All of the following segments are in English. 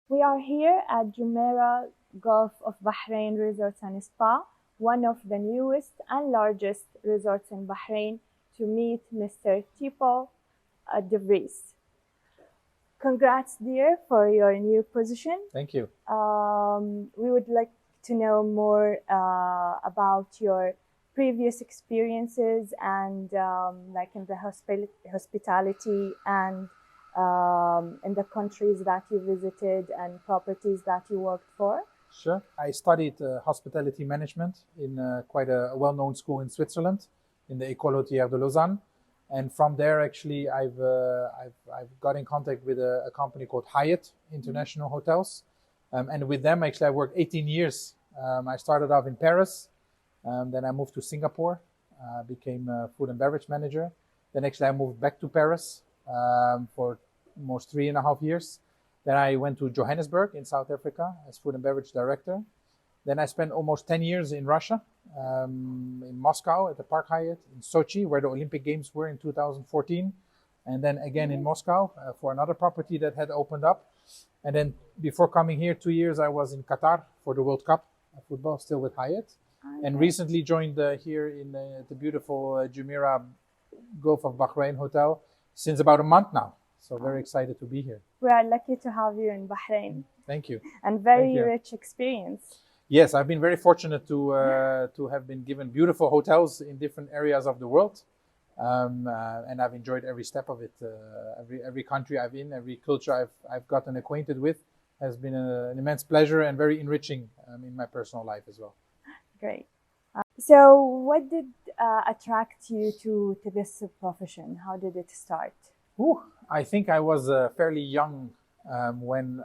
We are here at Jumera Gulf of Bahrain Resorts and Spa, one of the newest and largest resorts in Bahrain, to meet Mr. Tيبو Debris. Congrats, dear, for your new position. Thank you. We would like to know more about your previous experiences and like in the hospitality and in the countries that you visited and properties that you worked for. Sure. I studied hospitality management in quite a well-known school in Switzerland, in the École Hôtelière de Lausanne. And from there, actually, I've got in contact with a company called Hyatt International Hotels. And with them, actually, I worked 18 years. I started off in Paris. Then I moved to Singapore, became a food and beverage manager. Then actually I moved back to Paris for almost 3.5 years. Then I went to Johannesburg in South Africa as food and beverage director. Then I spent almost 10 years in Russia, in Moscow at the Park Hyatt, in Sochi, where the Olympic Games were in 2014. And then again in Moscow for another property that had opened up. And then before coming here, 2 years, I was in Qatar for the World Cup football, still with Hyatt. And recently joined here in the beautiful Jemira Gulf of Bahrain hotel since about a month now. So very excited to be here. We are lucky to have you in Bahrain. Thank you. And very rich experience. Yes, I've been very fortunate to have been given beautiful hotels in different areas of the world. And I've enjoyed every step of it. Every country I've in, every culture I've gotten acquainted with has been an immense pleasure and very enriching in my personal life as well. Great. So what did attract you to this profession? How did it start? I think I was fairly young when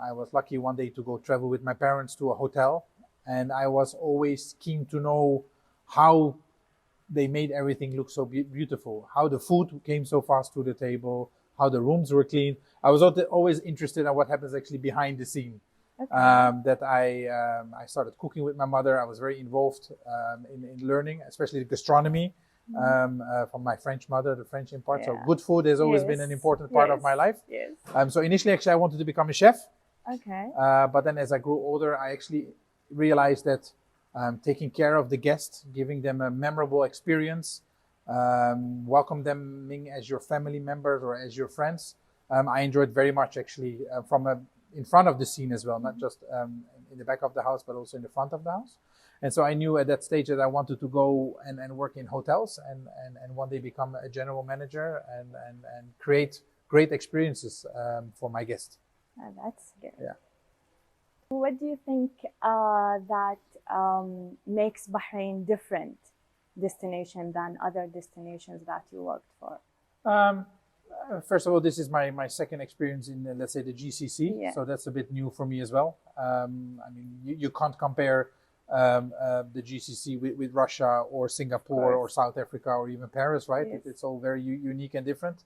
I was lucky one day to go travel with my parents to a hotel. And I was always keen to know how they made everything look so beautiful, how the food came so fast to the table, how the rooms were clean. I was always interested in what happens actually behind the scene. Okay. That I started cooking with my mother. I was very involved in learning, especially the gastronomy from my French mother, the French import. So good food has always been an important part of my life. Yes. So initially, actually, I wanted to become a chef. Okay. But then as I grew older, I actually realized that taking care of the guests, giving them a memorable experience, welcome them as your family members or as your friends, I enjoyed very much actually in front of the scene as well, not just in the back of the house, but also in the front of the house. And so I knew at that stage that I wanted to go and work in hotels and one day become a general manager and create great experiences for my guests. Oh, that's good. Yeah. What do you think that makes Bahrain different destination than other destinations that you worked for? First of all, this is my second experience in, let's say, the GCC. So that's a bit new for me as well. I mean, you can't compare the GCC with Russia or Singapore or South Africa or even Paris, right? Yes. It's all very unique and different.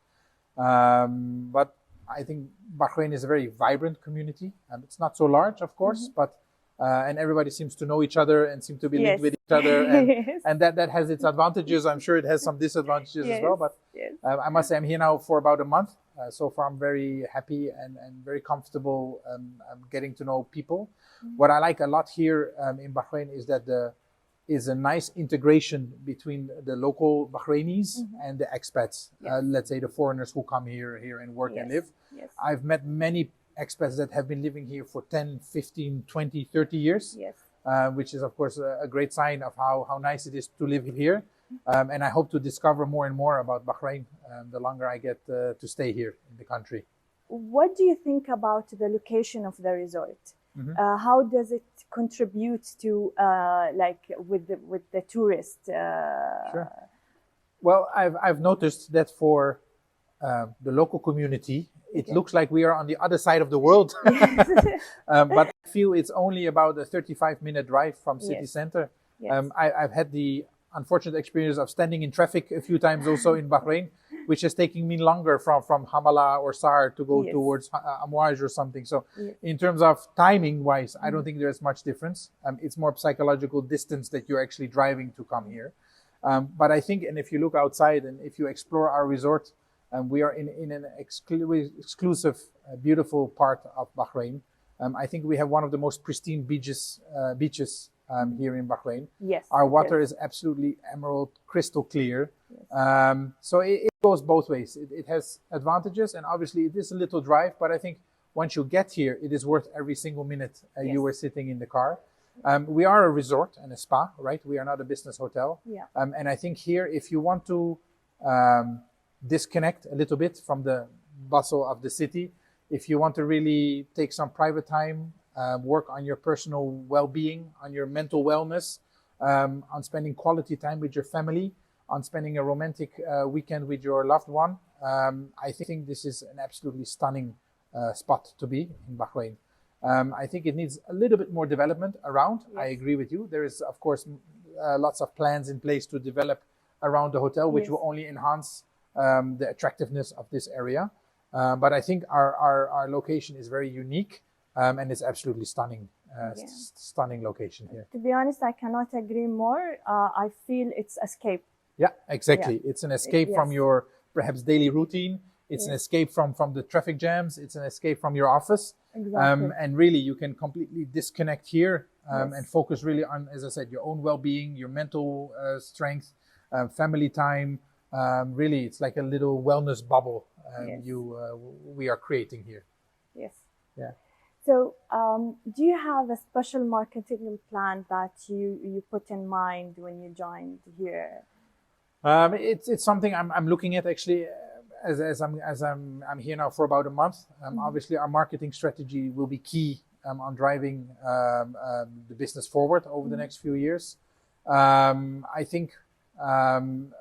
But I think Bahrain is a very vibrant community. It's not so large, of course, but and everybody seems to know each other and seem to be linked with each other. And that has its advantages. I'm sure it has some disadvantages as well. But I must say I'm here now for about a month. So far, I'm very happy and very comfortable getting to know people. What I like a lot here in Bahrain is that there is a nice integration between the local Bahrainis and the expats. Let's say the foreigners who come here and work and live. I've met many expats that have been living here for 10, 15, 20, 30 years, which is, of course, a great sign of how nice it is to live here. And I hope to discover more and more about Bahrain the longer I get to stay here in the country. What do you think about the location of the resort? How does it contribute to like with the tourist? Sure. Well, I've noticed that for the local community, it looks like we are on the other side of the world. But I feel it's only about a 35-minute drive from city center. I've had the unfortunate experience of standing in traffic a few times also in Bahrain, which is taking me longer from Hamala or Sar to go towards Amouage or something. So in terms of timing wise, I don't think there's much difference. It's more psychological distance that you're actually driving to come here. But I think, and if you look outside and if you explore our resort, we are in an exclusive, beautiful part of Bahrain. I think we have one of the most pristine beaches here in Bahrain. Yes. Our water is absolutely emerald, crystal clear. Yes. So it goes both ways. It has advantages, and obviously it is a little drive, but I think once you get here, it is worth every single minute you were sitting in the car. We are a resort and a spa, right? We are not a business hotel. Yeah. And I think here, if you want to disconnect a little bit from the bustle of the city, if you want to really take some private time, work on your personal well-being, on your mental wellness, on spending quality time with your family, on spending a romantic weekend with your loved one, I think this is an absolutely stunning spot to be in Bahrain. I think it needs a little bit more development around. Yes. I agree with you. There is, of course, lots of plans in place to develop around the hotel, which will only enhance the attractiveness of this area. But I think our location is very unique, and it's absolutely stunning. Stunning location here. To be honest, I cannot agree more. I feel it's escape. Yeah, exactly. Yeah. It's an escape from your perhaps daily routine. It's an escape from the traffic jams. It's an escape from your office. Exactly. And really, you can completely disconnect here and focus really on, as I said, your own well-being, your mental strength, family time. Really, it's like a little wellness bubble we are creating here. Yes. Yeah. So, do you have a special marketing plan that you put in mind when you joined here? It's something I'm looking at actually. As I'm here now for about a month. Obviously, our marketing strategy will be key on driving the business forward over the next few years. I think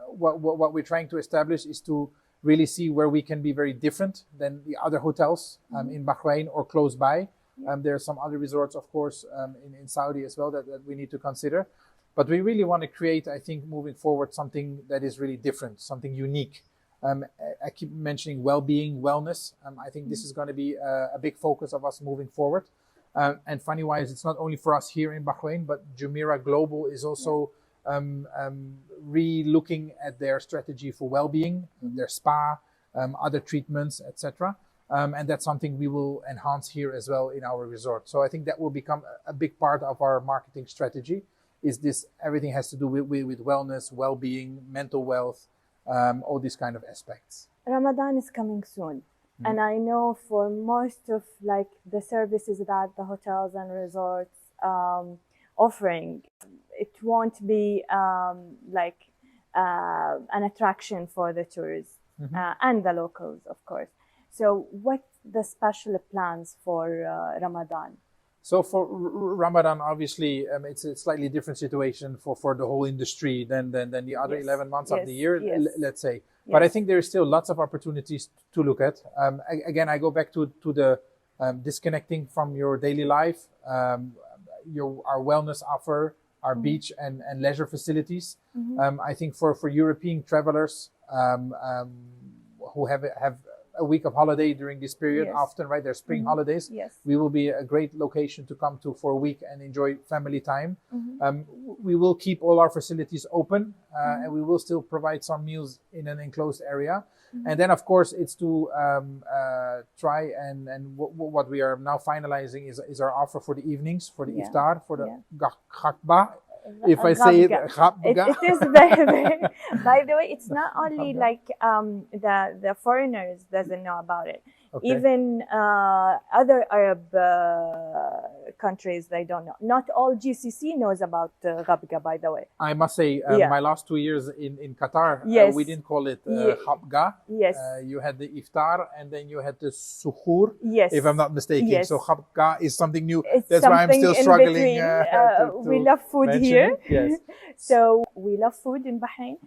what we're trying to establish is to really see where we can be very different than the other hotels in Bahrain or close by. There are some other resorts, of course, in Saudi as well that we need to consider. But we really want to create, I think, moving forward, something that is really different, something unique. I keep mentioning well-being, wellness. I think this is going to be a big focus of us moving forward. And funny-wise, it's not only for us here in Bahrain, but Jemira Global is also re-looking at their strategy for well-being, their spa, other treatments, etc. And that's something we will enhance here as well in our resort. So I think that will become a big part of our marketing strategy. Is this everything has to do with wellness, well-being, mental wealth, all these kind of aspects. Ramadan is coming soon, and I know for most of like the services that the hotels and resorts offering, it won't be like an attraction for the tourists and the locals, of course. So, what's the special plans for Ramadan? So for Ramadan, obviously, it's a slightly different situation for the whole industry than the other 11 months of the year, let's say. But I think there is still lots of opportunities to look at. Again, I go back to the disconnecting from your daily life, our wellness offer, our beach and leisure facilities. I think for European travelers who have a week of holiday during this period, often, right? Their spring holidays. We will be a great location to come to for a week and enjoy family time. We will keep all our facilities open and we will still provide some meals in an enclosed area. And then, of course, it's to try and what we are now finalizing is our offer for the evenings, for the iftar, for the ghabba. If I say it, it is very, very. By the way, it's not only like the foreigners doesn't know about it. Okay. Even other Arab countries, they don't know. Not all GCC knows about ghabga, by the way. I must say, my last 2 years in Qatar, we didn't call it ghabga. You had the iftar and then you had the suhoor, if I'm not mistaken. So ghabga is something new. That's why I'm still struggling. We love food here. So we love food in Bahrain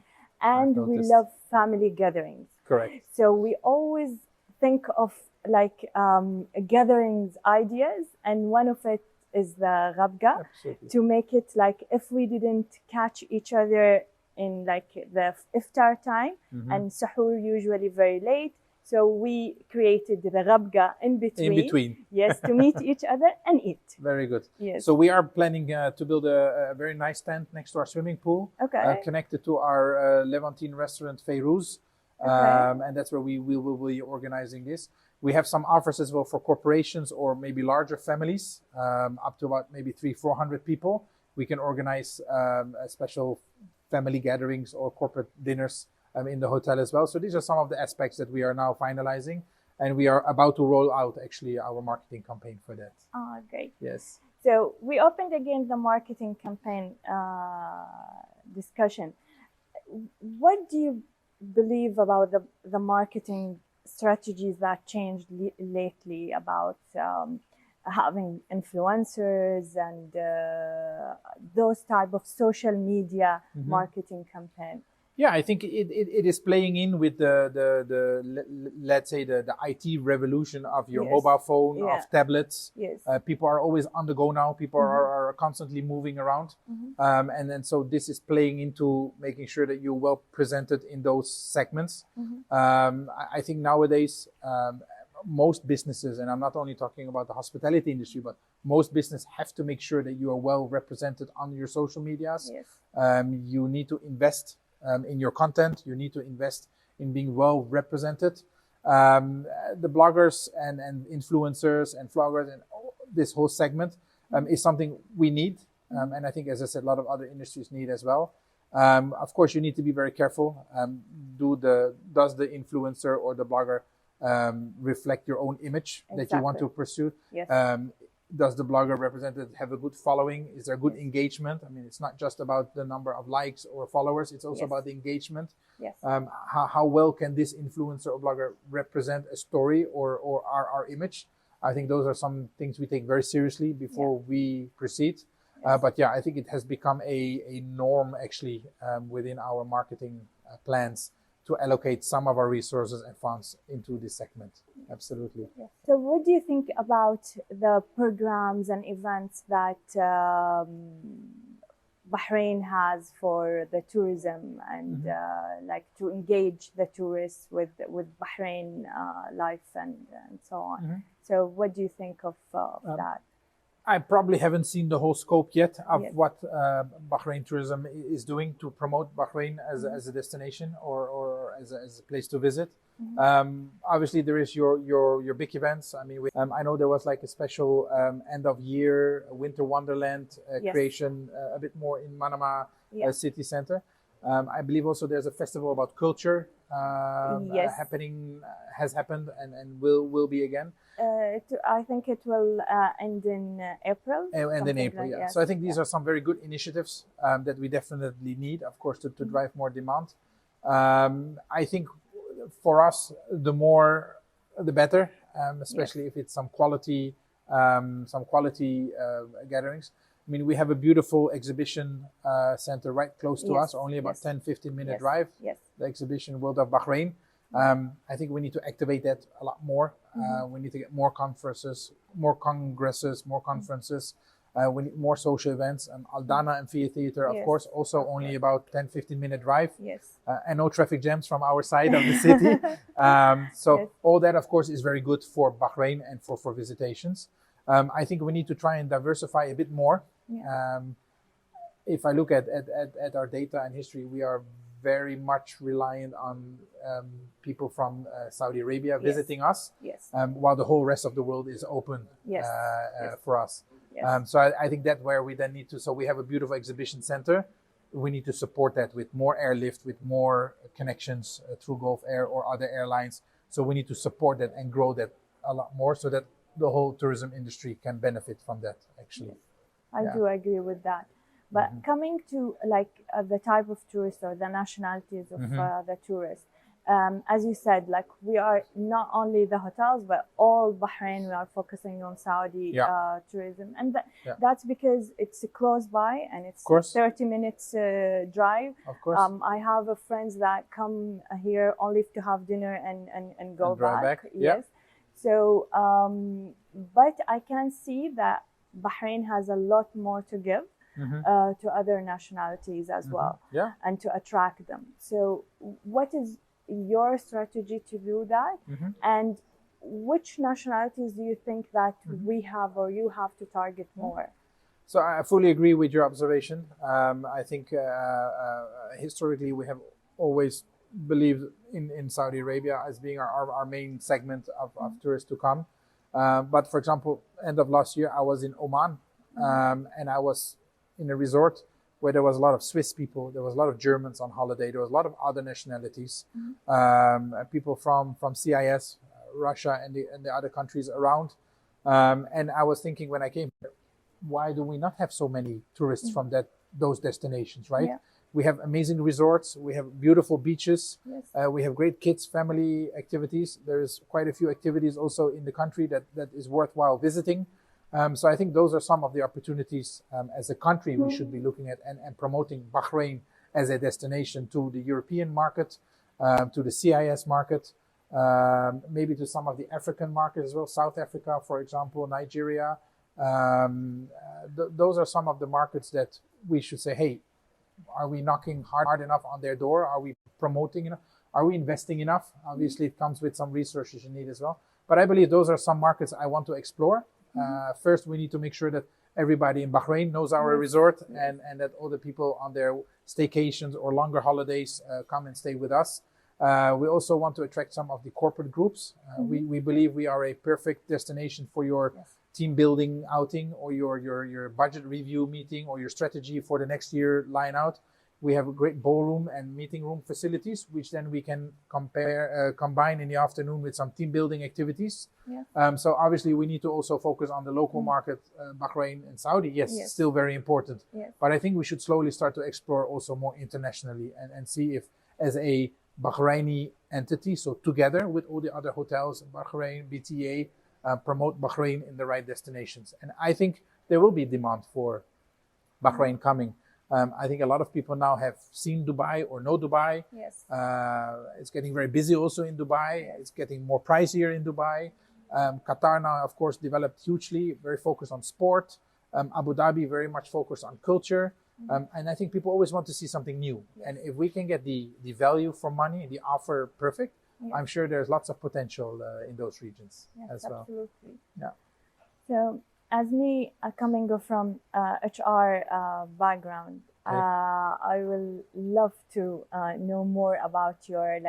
and we love family gatherings. Correct. So we always think of like gatherings ideas, and one of it is the ghabga. To make it like if we didn't catch each other in like the iftar time and suhoor usually very late, so we created the ghabga in between. Yes, to meet each other and eat. Very good. Yes. So we are planning to build a very nice tent next to our swimming pool, connected to our Levantine restaurant Fayrouz. And that's where we will be organizing this. We have some offers as well for corporations or maybe larger families, up to about maybe 300-400 people. We can organize special family gatherings or corporate dinners in the hotel as well. So these are some of the aspects that we are now finalizing, and we are about to roll out actually our marketing campaign for that. Oh, great. Yes. So we opened again the marketing campaign discussion. What do you believe about the marketing strategies that changed lately about having influencers and those type of social media marketing campaign? Yeah, I think it is playing in with the let's say the IT revolution of your mobile phone, of tablets. Yes. People are always on the go now. People are constantly moving around. And then so this is playing into making sure that you're well presented in those segments. I think nowadays, most businesses, and I'm not only talking about the hospitality industry, but most businesses have to make sure that you are well represented on your social medias. Yes. You need to invest in your content. You need to invest in being well represented. The bloggers and influencers and vloggers and this whole segment is something we need. And I think, as I said, a lot of other industries need as well. Of course, you need to be very careful. Does the influencer or the blogger reflect your own image that you want to pursue? Yes. Does the blogger representative have a good following? Is there good engagement? I mean, it's not just about the number of likes or followers. It's also about the engagement. Yes. How well can this influencer or blogger represent a story or our image? I think those are some things we take very seriously before we proceed. But yeah, I think it has become a norm actually within our marketing plans to allocate some of our resources and funds into this segment. Absolutely. Yeah. So what do you think about the programs and events that Bahrain has for the tourism and like to engage the tourists with Bahrain life and so on? So what do you think of that? I probably haven't seen the whole scope yet of what Bahrain tourism is doing to promote Bahrain as a destination or as a place to visit. Obviously, there is your big events. I mean, I know there was like a special end of year winter wonderland creation a bit more in Manama city center. I believe also there's a festival about culture has happened and will be again. I think it will end in April. And in April, like, So I think these are some very good initiatives that we definitely need, of course, to drive more demand. I think for us, the more, the better, especially if it's some quality gatherings. I mean, we have a beautiful exhibition center right close to us, only about 10-15 minute drive. Yes. The exhibition World of Bahrain. I think we need to activate that a lot more. We need to get more conferences, more congresses, more conferences. We need more social events. Aldana Amphitheater, of course, also only about 10-15 minute drive. Yes. And no traffic jams from our side of the city. All that, of course, is very good for Bahrain and for visitations. I think we need to try and diversify a bit more. If I look at our data and history, we are very much reliant on people from Saudi Arabia visiting us, while the whole rest of the world is open for us. Yes. So I think that's where we then need to. So we have a beautiful exhibition center. We need to support that with more airlift, with more connections through Gulf Air or other airlines. So we need to support that and grow that a lot more, so that the whole tourism industry can benefit from that. Actually, I do agree with that. But coming to like the type of tourists or the nationalities of the tourists, as you said, like we are not only the hotels, but all Bahrain, we are focusing on Saudi tourism. And that's because it's close by and it's 30 minutes drive. Of course. I have friends that come here only to have dinner and go back. Yes. So, but I can see that Bahrain has a lot more to give. To other nationalities as well, and to attract them. So what is your strategy to do that? And which nationalities do you think that we have or you have to target more? So I fully agree with your observation. I think historically we have always believe in Saudi Arabia as being our main segment of tourists to come. But for example, end of last year, I was in Oman, and I was in a resort where there was a lot of Swiss people, there was a lot of Germans on holiday, there was a lot of other nationalities, people from CIS, Russia, and the other countries around. And I was thinking when I came here, why do we not have so many tourists from those destinations, right? Yeah. We have amazing resorts, we have beautiful beaches, we have great kids, family activities. There's quite a few activities also in the country that is worthwhile visiting. So I think those are some of the opportunities as a country we should be looking at and promoting Bahrain as a destination to the European market, to the CIS market, maybe to some of the African markets as well, South Africa, for example, Nigeria. Those are some of the markets that we should say, hey, are we knocking hard enough on their door? Are we promoting enough? Are we investing enough? Obviously, it comes with some resources you need as well. But I believe those are some markets I want to explore. First, we need to make sure that everybody in Bahrain knows our resort and that all the people on their staycations or longer holidays come and stay with us. We also want to attract some of the corporate groups. We believe we are a perfect destination for your team building outing or your budget review meeting or your strategy for the next year line out. We have a great ballroom and meeting room facilities, which then we can combine in the afternoon with some team building activities. So obviously we need to also focus on the local market, Bahrain and Saudi. Yes, still very important. But I think we should slowly start to explore also more internationally and see if as a Bahraini entity, so together with all the other hotels, Bahrain, BTA, promote Bahrain in the right destinations. And I think there will be demand for Bahrain coming. I think a lot of people now have seen Dubai or know Dubai. It's getting very busy also in Dubai. It's getting more pricier in Dubai. Qatar now, of course, developed hugely, very focused on sport. Abu Dhabi very much focused on culture. And I think people always want to see something new. And if we can get the value for money, the offer perfect, I'm sure there's lots of potential in those regions as well. Absolutely. Yeah. So as me coming from HR background, I will love to know more about your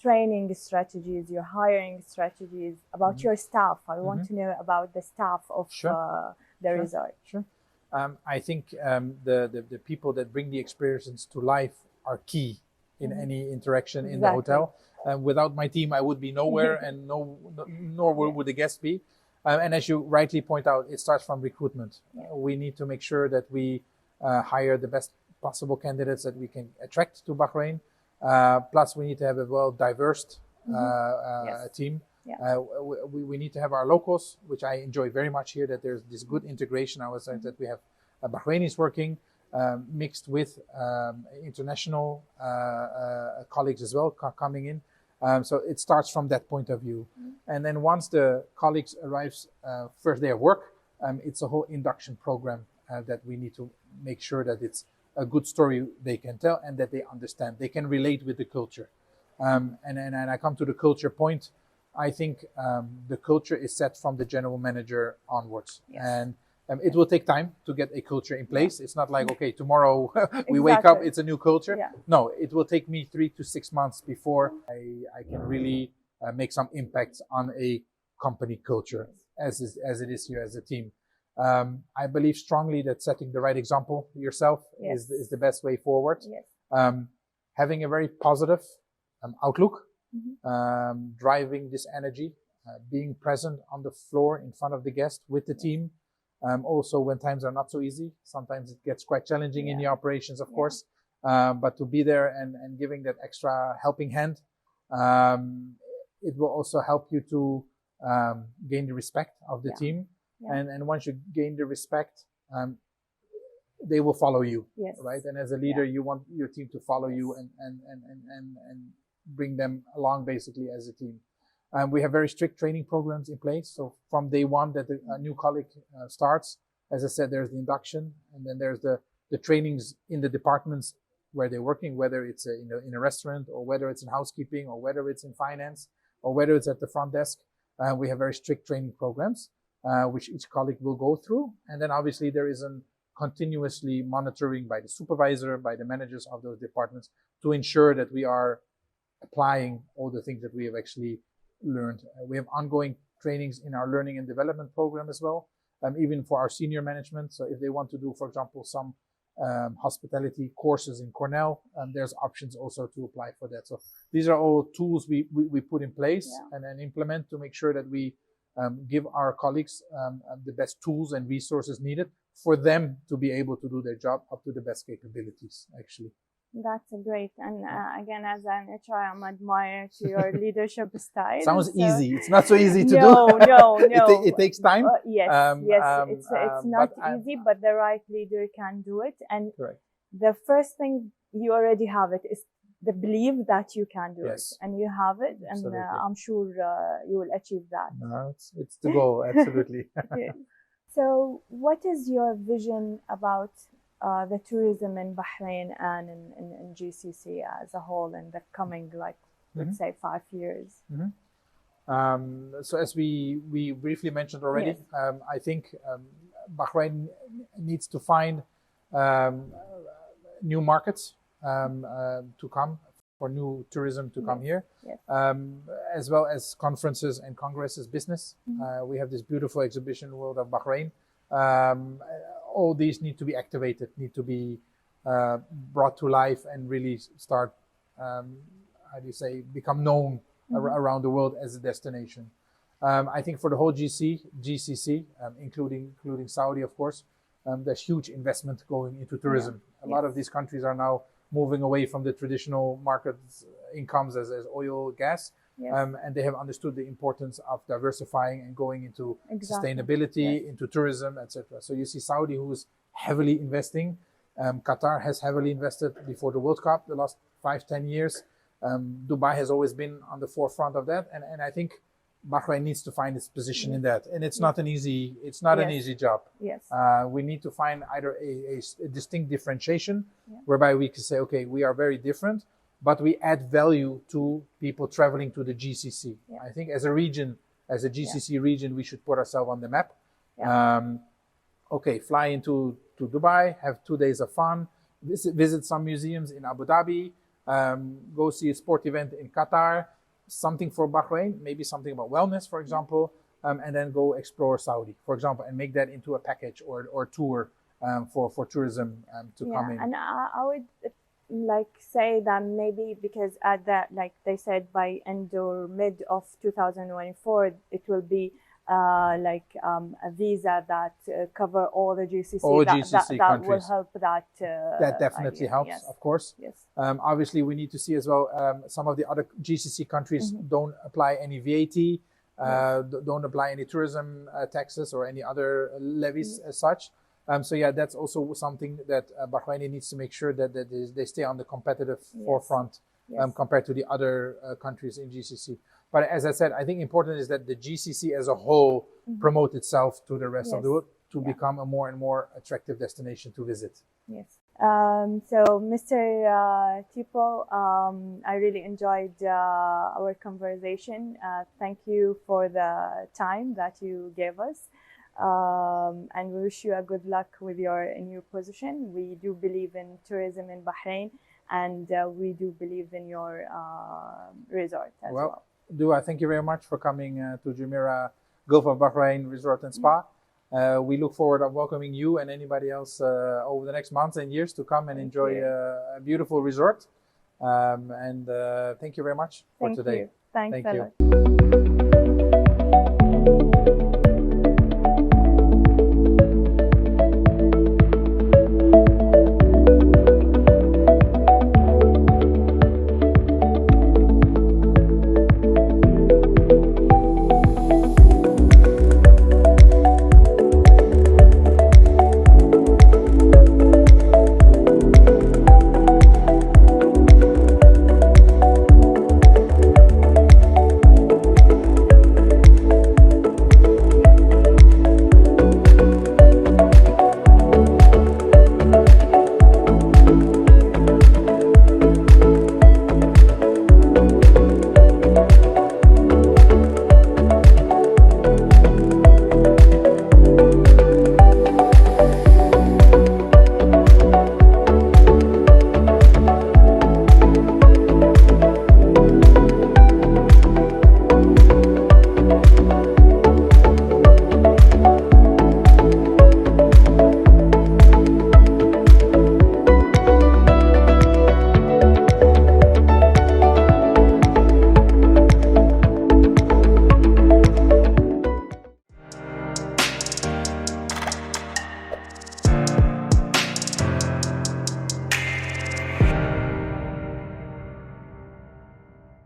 training strategies, your hiring strategies, about your staff. I want to know about the staff of the resort. Sure. I think the people that bring the experiences to life are key in any interaction in the hotel. Without my team, I would be nowhere, and nor would the guests be. And as you rightly point out, it starts from recruitment. We need to make sure that we hire the best possible candidates that we can attract to Bahrain. Plus, we need to have a well-diverse team. We need to have our locals, which I enjoy very much here, that there's this good integration. I was saying that we have Bahrainis working mixed with international colleagues as well coming in. So it starts from that point of view. And then once the colleagues arrives first day of work, it's a whole induction program that we need to make sure that it's a good story they can tell and that they understand. They can relate with the culture. And I come to the culture point. I think the culture is set from the general manager onwards. And it will take time to get a culture in place. It's not like, okay, tomorrow we wake up, it's a new culture. No, it will take me 3 to 6 months before I can really make some impact on a company culture as it is here as a team. I believe strongly that setting the right example yourself is the best way forward. Having a very positive outlook, driving this energy, being present on the floor in front of the guest with the team. Also, when times are not so easy, sometimes it gets quite challenging in the operations, of course. But to be there and giving that extra helping hand, it will also help you to gain the respect of the team. And once you gain the respect, they will follow you, right? And as a leader, you want your team to follow you and bring them along basically as a team. We have very strict training programs in place. So from day one that a new colleague starts, as I said, there's the induction, and then there's the trainings in the departments where they're working, whether it's in a restaurant or whether it's in housekeeping or whether it's in finance or whether it's at the front desk. We have very strict training programs, which each colleague will go through. And then obviously there is a continuously monitoring by the supervisor, by the managers of those departments to ensure that we are applying all the things that we have actually learned. We have ongoing trainings in our learning and development program as well, even for our senior management. So if they want to do, for example, some hospitality courses in Cornell, there's options also to apply for that. So these are all tools we put in place and then implement to make sure that we give our colleagues the best tools and resources needed for them to be able to do their job up to the best capabilities, actually. That's great. And again, as an HR, I'm admired to your leadership style. Sounds easy. It's not so easy to do. No. It takes time. Yes. It's not easy, but the right leader can do it. And correct. The first thing you already have it is the belief that you can do it, and you have it, and I'm sure you will achieve that. No, it's the goal, absolutely. Okay. So, what is your vision about the tourism in Bahrain and in GCC as a whole in the coming, let's say, 5 years? So as we briefly mentioned already, I think Bahrain needs to find new markets to come, for new tourism to come here, as well as conferences and congresses, business. We have this beautiful exhibition, World of Bahrain. All these need to be activated, need to be brought to life and really start, become known around the world as a destination. I think for the whole GCC, including Saudi, of course, there's huge investment going into tourism. A lot of these countries are now moving away from the traditional market incomes as oil, gas, and they have understood the importance of diversifying and going into sustainability, into tourism, etc. So you see Saudi, who's heavily investing. Qatar has heavily invested before the World Cup the last 5-10 years. Dubai has always been on the forefront of that, and I think Bahrain needs to find its position in that, and it's not an easy job. We need to find either a distinct differentiation whereby we can say, okay, we are very different, but we add value to people traveling to the GCC. I think as a region, as a GCC region, we should put ourselves on the map. Fly into Dubai, have 2 days of fun, visit some museums in Abu Dhabi, go see a sport event in Qatar, something for Bahrain, maybe something about wellness, for example, and then go explore Saudi, for example, and make that into a package or tour for tourism to come in. And I would say that maybe because at that, like they said, by end or mid of 2024, it will be a visa that cover all the GCC. All GCC that countries. Will help that. That definitely helps, of course. Obviously, we need to see as well, some of the other GCC countries don't apply any VAT, don't apply any tourism taxes or any other levies as such. That's also something that Bahrain needs to make sure that they stay on the competitive forefront compared to the other countries in GCC. But as I said, I think important is that the GCC as a whole promote itself to the rest of the world to become a more and more attractive destination to visit. So, Mr. Tiepo, I really enjoyed our conversation. Thank you for the time that you gave us. And we wish you a good luck with your new position. We do believe in tourism in Bahrain, and we do believe in your resort as well. Dua, thank you very much for coming to Jemira Gulf of Bahrain Resort and Spa. We look forward to welcoming you and anybody else over the next months and years to come and enjoy a beautiful resort. And thank you very much for today. Thanks thank a you. lot.